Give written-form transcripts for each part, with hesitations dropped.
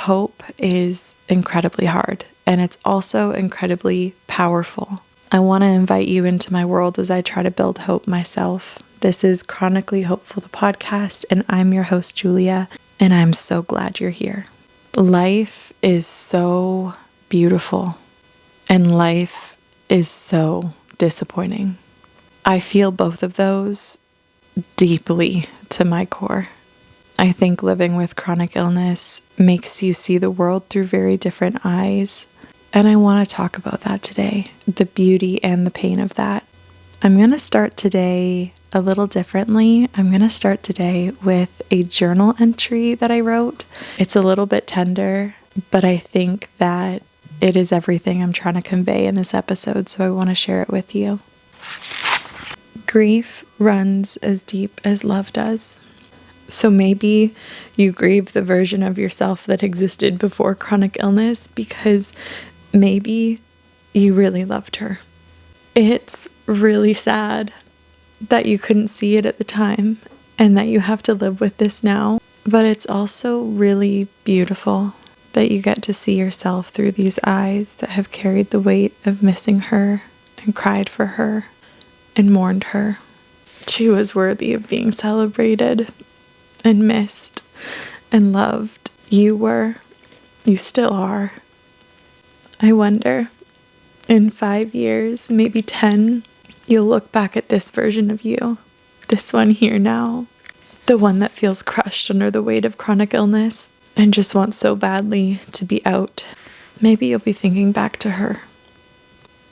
hope is incredibly hard, and it's also incredibly powerful. I want to invite you into my world as I try to build hope myself. This is Chronically Hopeful, the podcast, and I'm your host, Julia, and I'm so glad you're here. Life is so beautiful, and life is so disappointing. I feel both of those deeply to my core. I think living with chronic illness makes you see the world through very different eyes. And I want to talk about that today, the beauty and the pain of that. I'm going to start today a little differently. I'm going to start today with a journal entry that I wrote. It's a little bit tender, but I think that it is everything I'm trying to convey in this episode, so I want to share it with you. Grief runs as deep as love does. So maybe you grieve the version of yourself that existed before chronic illness because maybe you really loved her. It's really sad that you couldn't see it at the time and that you have to live with this now, but it's also really beautiful that you get to see yourself through these eyes that have carried the weight of missing her and cried for her and mourned her. She was worthy of being celebrated and missed and loved. You were. You still are. I wonder, in 5 years, maybe 10, you'll look back at this version of you, this one here now, the one that feels crushed under the weight of chronic illness and just wants so badly to be out. Maybe you'll be thinking back to her.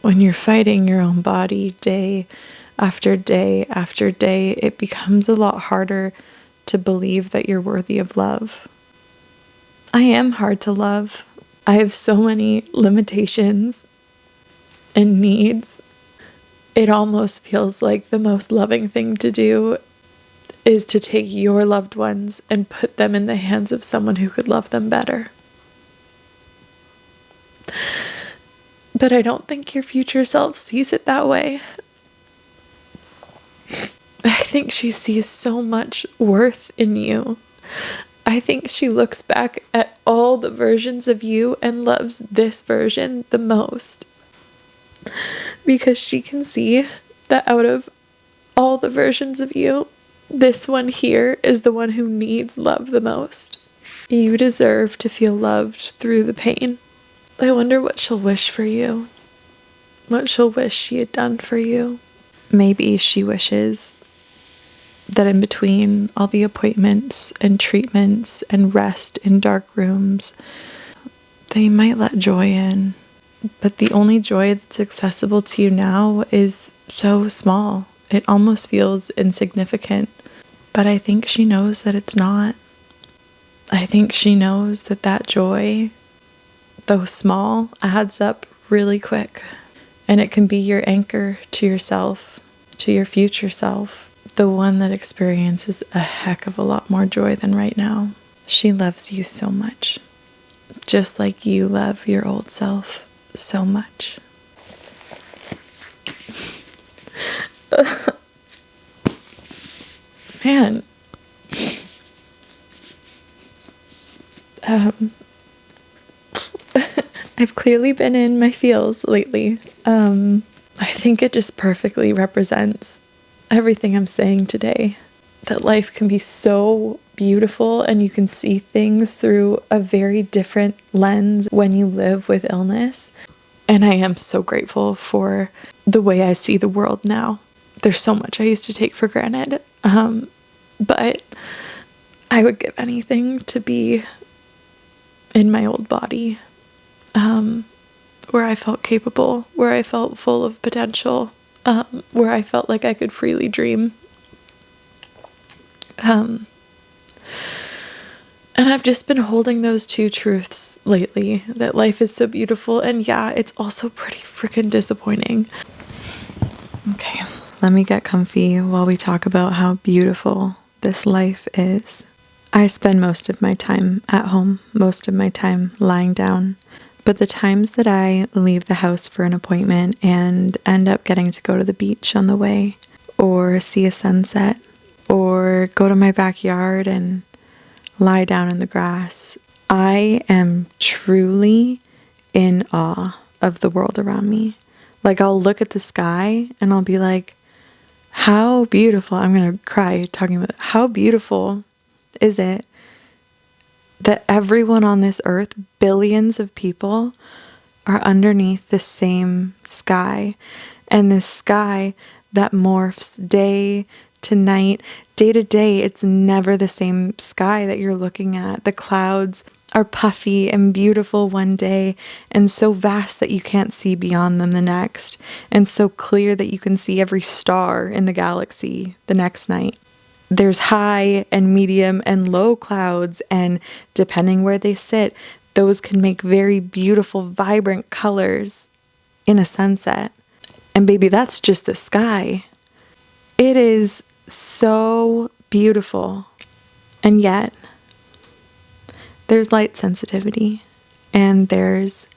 When you're fighting your own body day after day after day, it becomes a lot harder to believe that you're worthy of love. I am hard to love. I have so many limitations and needs. It almost feels like the most loving thing to do is to take your loved ones and put them in the hands of someone who could love them better. But I don't think your future self sees it that way. I think she sees so much worth in you. I think she looks back at all the versions of you and loves this version the most. Because she can see that out of all the versions of you, this one here is the one who needs love the most. You deserve to feel loved through the pain. I wonder what she'll wish for you. What she'll wish she had done for you. Maybe she wishes that in between all the appointments and treatments and rest in dark rooms, they might let joy in. But the only joy that's accessible to you now is so small. It almost feels insignificant. But I think she knows that it's not. I think she knows that that joy, though small, adds up really quick. And it can be your anchor to yourself, to your future self. The one that experiences a heck of a lot more joy than right now. She loves you so much. Just like you love your old self so much. Man. I've clearly been in my feels lately. I think it just perfectly represents everything I'm saying today, that life can be so beautiful and you can see things through a very different lens when you live with illness. And I am so grateful for the way I see the world now. There's so much I used to take for granted, but I would give anything to be in my old body, where I felt capable, where I felt full of potential, where I felt like I could freely dream. And I've just been holding those two truths lately, that life is so beautiful, and yeah, it's also pretty freaking disappointing. Okay, let me get comfy while we talk about how beautiful this life is. I spend most of my time at home, most of my time lying down. But the times that I leave the house for an appointment and end up getting to go to the beach on the way, or see a sunset, or go to my backyard and lie down in the grass, I am truly in awe of the world around me. Like, I'll look at the sky and I'll be like, how beautiful. I'm going to cry talking about it. How beautiful is it that everyone on this earth, billions of people, are underneath the same sky. And this sky that morphs day to night, day to day. It's never the same sky that you're looking at. The clouds are puffy and beautiful one day and so vast that you can't see beyond them the next, and so clear that you can see every star in the galaxy the next night. There's high and medium and low clouds, and depending where they sit, those can make very beautiful, vibrant colors in a sunset. And baby, that's just the sky. It is so beautiful. And yet, there's light sensitivity, and there's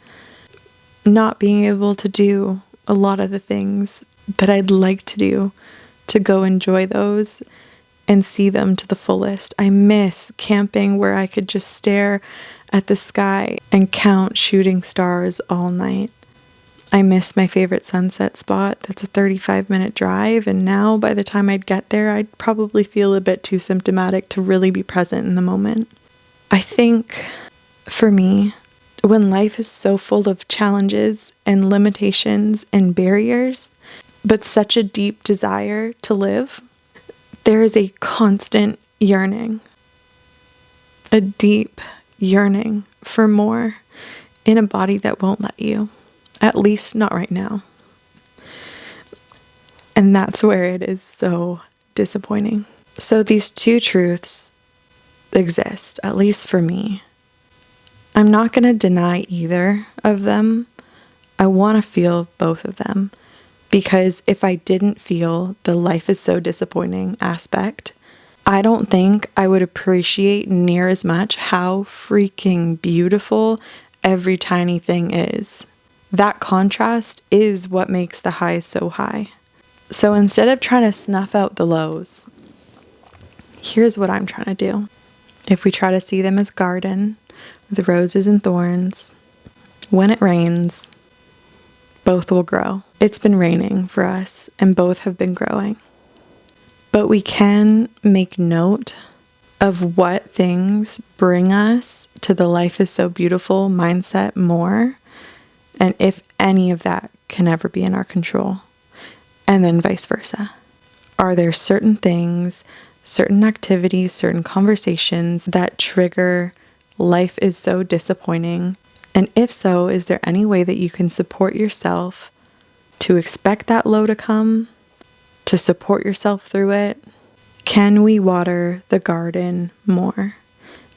not being able to do a lot of the things that I'd like to do to go enjoy those and see them to the fullest. I miss camping where I could just stare at the sky and count shooting stars all night. I miss my favorite sunset spot. That's a 35-minute drive, and now by the time I'd get there, I'd probably feel a bit too symptomatic to really be present in the moment. I think for me, when life is so full of challenges and limitations and barriers, but such a deep desire to live, there is a constant yearning, a deep yearning for more in a body that won't let you, at least not right now. And that's where it is so disappointing. So these two truths exist, at least for me. I'm not going to deny either of them. I want to feel both of them, because if I didn't feel the life is so disappointing aspect, I don't think I would appreciate near as much how freaking beautiful every tiny thing is. That contrast is what makes the highs so high. So instead of trying to snuff out the lows, here's what I'm trying to do. If we try to see them as garden with roses and thorns, when it rains, both will grow. It's been raining for us, and both have been growing. But we can make note of what things bring us to the life is so beautiful mindset more, and if any of that can ever be in our control, and then vice versa. Are there certain things, certain activities, certain conversations that trigger life is so disappointing? And if so, is there any way that you can support yourself to expect that low to come, to support yourself through it? Can we water the garden more?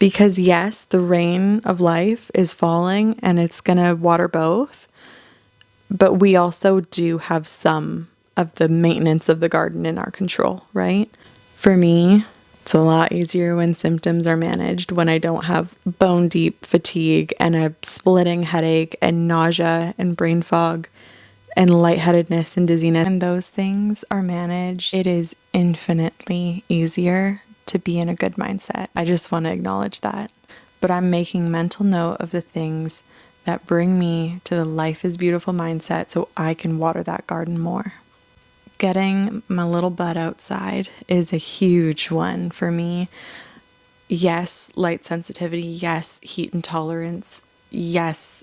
Because yes, the rain of life is falling and it's going to water both, but we also do have some of the maintenance of the garden in our control, right? For me, it's a lot easier when symptoms are managed, when I don't have bone deep fatigue and a splitting headache and nausea and brain fog and lightheadedness and dizziness. And those things are managed, it is infinitely easier to be in a good mindset. I just want to acknowledge that. But I'm making mental note of the things that bring me to the life is beautiful mindset so I can water that garden more. Getting my little butt outside is a huge one for me. Yes, light sensitivity. Yes, heat intolerance. Yes,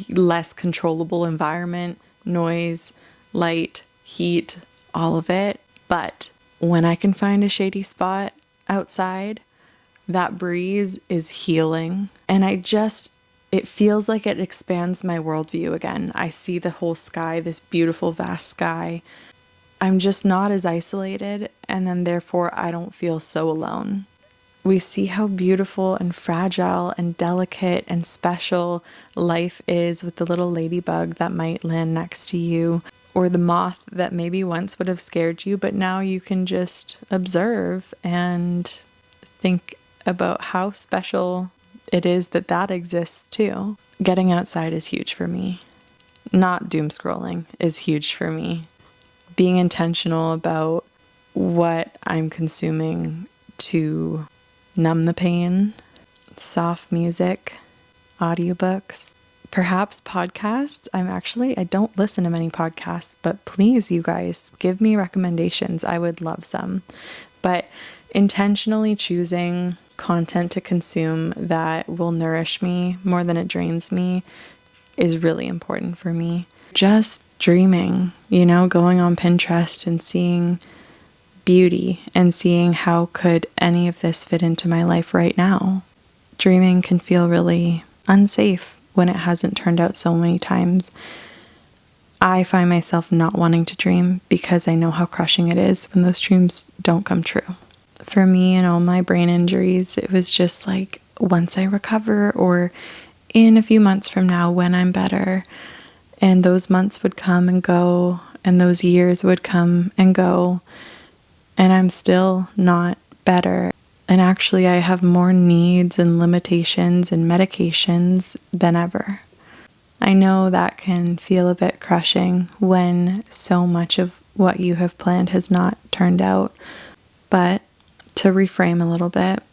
less controllable environment, noise, light, heat, all of it. But when I can find a shady spot outside, that breeze is healing. And it feels like it expands my worldview again. I see the whole sky, this beautiful, vast sky. I'm just not as isolated, and then therefore I don't feel so alone. We see how beautiful and fragile and delicate and special life is with the little ladybug that might land next to you, or the moth that maybe once would have scared you, but now you can just observe and think about how special it is that that exists too. Getting outside is huge for me. Not doom scrolling is huge for me. Being intentional about what I'm consuming to numb the pain, soft music, audiobooks, perhaps podcasts. I don't listen to many podcasts, but please, you guys, give me recommendations. I would love some. But intentionally choosing content to consume that will nourish me more than it drains me is really important for me. Just dreaming, going on Pinterest and seeing beauty and seeing how could any of this fit into my life right now. Dreaming can feel really unsafe when it hasn't turned out so many times. I find myself not wanting to dream because I know how crushing it is when those dreams don't come true. For me and all my brain injuries, it was just like once I recover or in a few months from now when I'm better. And those months would come and go, and those years would come and go, and I'm still not better. And actually, I have more needs and limitations and medications than ever. I know that can feel a bit crushing when so much of what you have planned has not turned out. But to reframe a little bit,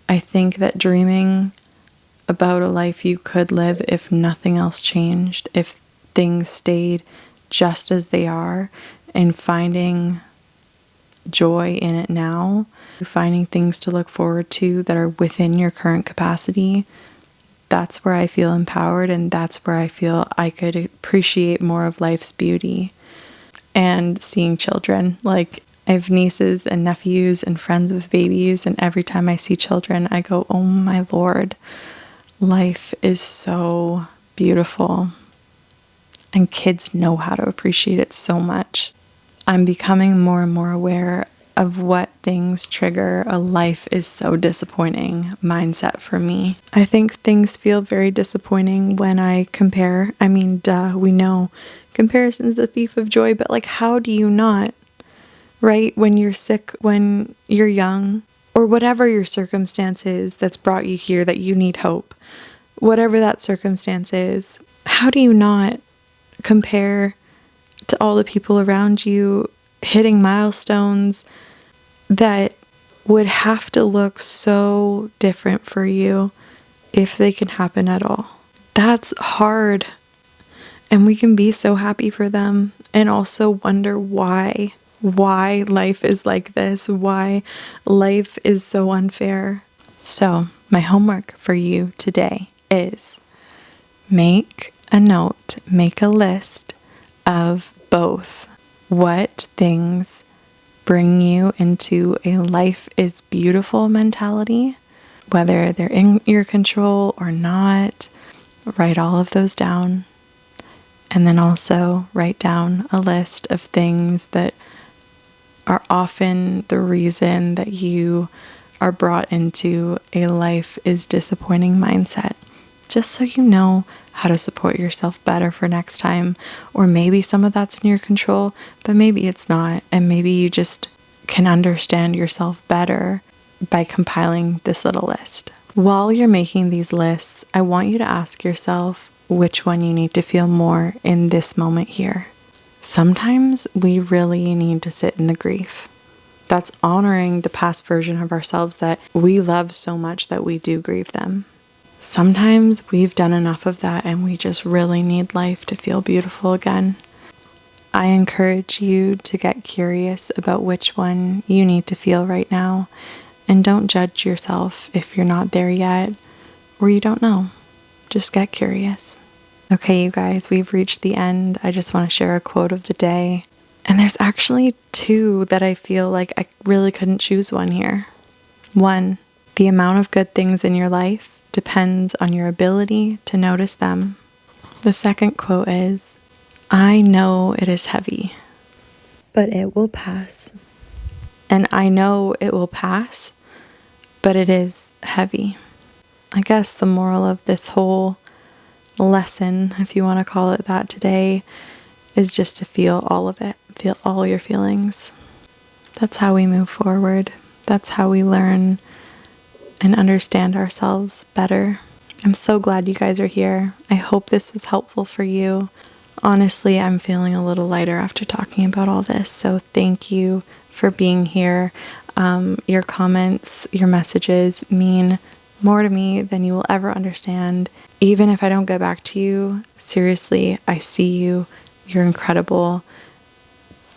I think that dreaming about a life you could live if nothing else changed, if things stayed just as they are, and finding joy in it now, finding things to look forward to that are within your current capacity, that's where I feel empowered, and that's where I feel I could appreciate more of life's beauty. And seeing children, like I have nieces and nephews and friends with babies, and every time I see children, I go, oh my Lord, life is so beautiful. And kids know how to appreciate it so much. I'm becoming more and more aware of what things trigger a life is so disappointing mindset for me. I think things feel very disappointing when I compare. I mean, we know comparison's the thief of joy, but like, how do you not? Right? When you're sick, when you're young, or whatever your circumstance is that's brought you here, that you need hope, whatever that circumstance is, how do you not compare to all the people around you hitting milestones that would have to look so different for you if they can happen at all? That's hard. And we can be so happy for them and also wonder why life is like this, why life is so unfair. So my homework for you today is make a note, make a list of both what things bring you into a life is beautiful mentality, whether they're in your control or not. Write all of those down. And then also write down a list of things that are often the reason that you are brought into a life is disappointing mindset. Just so you know how to support yourself better for next time. Or maybe some of that's in your control, but maybe it's not. And maybe you just can understand yourself better by compiling this little list. While you're making these lists, I want you to ask yourself which one you need to feel more in this moment here. Sometimes we really need to sit in the grief. That's honoring the past version of ourselves that we love so much that we do grieve them. Sometimes we've done enough of that and we just really need life to feel beautiful again. I encourage you to get curious about which one you need to feel right now, and don't judge yourself if you're not there yet or you don't know. Just get curious. Okay, you guys, we've reached the end. I just want to share a quote of the day. And there's actually two that I feel like I really couldn't choose one here. One, the amount of good things in your life depends on your ability to notice them. The second quote is, I know it is heavy, but it will pass. And I know it will pass, but it is heavy. I guess the moral of this whole lesson, if you want to call it that today, is just to feel all of it. Feel all your feelings. That's how we move forward. That's how we learn and understand ourselves better. I'm so glad you guys are here. I hope this was helpful for you. Honestly, I'm feeling a little lighter after talking about all this, so thank you for being here. Your comments, your messages mean more to me than you will ever understand. Even if I don't get back to you, seriously, I see you. You're incredible.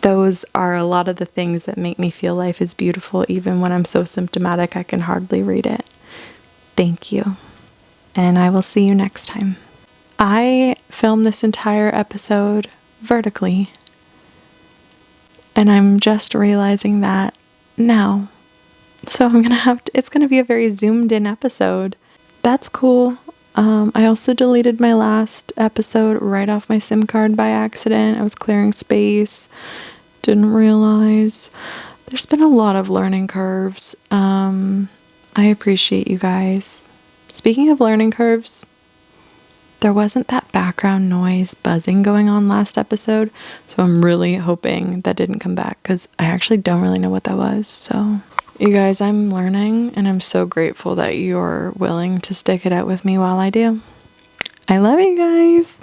Those are a lot of the things that make me feel life is beautiful, even when I'm so symptomatic I can hardly read it. Thank you. And I will see you next time. I filmed this entire episode vertically, and I'm just realizing that now. So it's gonna be a very zoomed in episode. That's cool. I also deleted my last episode right off my SIM card by accident. I was clearing space, didn't realize. There's been a lot of learning curves. I appreciate you guys. Speaking of learning curves, there wasn't that background noise buzzing going on last episode, so I'm really hoping that didn't come back because I actually don't really know what that was. So, you guys, I'm learning and I'm so grateful that you're willing to stick it out with me while I do. I love you guys.